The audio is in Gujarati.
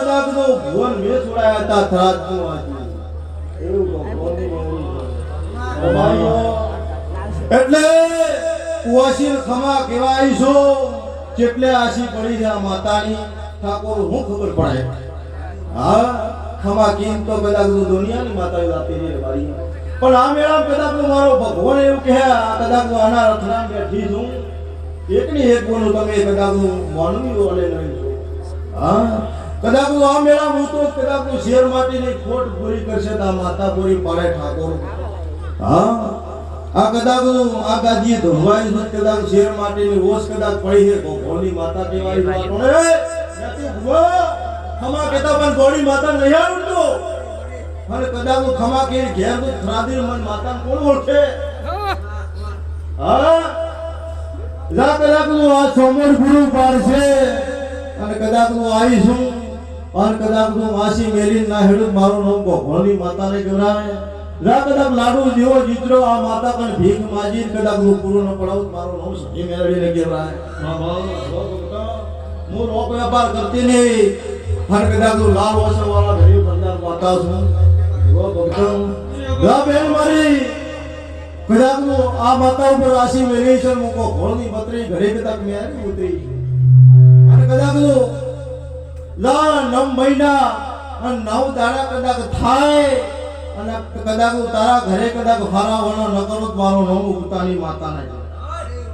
કદાચ તો ભુવન મેં છોડાયા હતા થરાદ નું આજી એવું ભગવાનની એટલે કુવાસી ખમા કહેવાય છો જેટલે આશી પડી છે માતાની ઠાકોર હું ખબર પડે હા ખમા કેમ તો કદાચ દુનિયાની માતા આપી દે મારી પણ આ મેળા કદાચ મારો ભગવાન એવું કહે આ કદાચ આના રથનામ બેઠી છું એકની એક બોલું તમે કદાચ માનવી ઓલે નહીં છો હા કદાચ આ મેળા હું તો કદાચ શેર માટીની ખોટ પૂરી કરશે તો આ માતા પૂરી પાડે ઠાકોર હા આ કદાચ આ ગાદી ધોવાઈ છે કદાચ શેર માટીની ઓસ કદાચ પડી છે ભગવાનની માતા કહેવાય વાતો ને નથી ભુવા ખમા કેતા પણ ગોળી માતા નહીં આવડતો અને કદાચ ખમા કે ઘેર તો થરાદી મન માતા કોણ ઓળખે હા લા કદાચ આ સોમર ગુરુ પાડશે અને કદાચ હું આવીશું અને કદાચ હું માસી મેલીન ના હેડું મારું નામ ભગવાનની માતાને કહેવાય લા કદાચ લાડુ જેવો જીતરો આ માતા પણ ભીખ માજી કદાચ હું પૂરું ન પડાવું મારું નામ સહી મેળવીને કહેવાય હું રોક વેપાર કરતી નહીં અને કદાચ હું લાલ વસર વાળા ગરીબ બંધાર માતા છું બેન મારી કદાચ આ માતા ઉપર રાશિ મેળવી છે મૂકો ઘોડની બત્રી ઘરે કદાચ મેં ઉતરી અને કદાચ લા 9 મહિના અને 9 દાડા કદાચ થાય અને કદાચ તારા ઘરે કદાચ ફારાવવાનો ન કરો મારો નામ ઉતાની માતા ના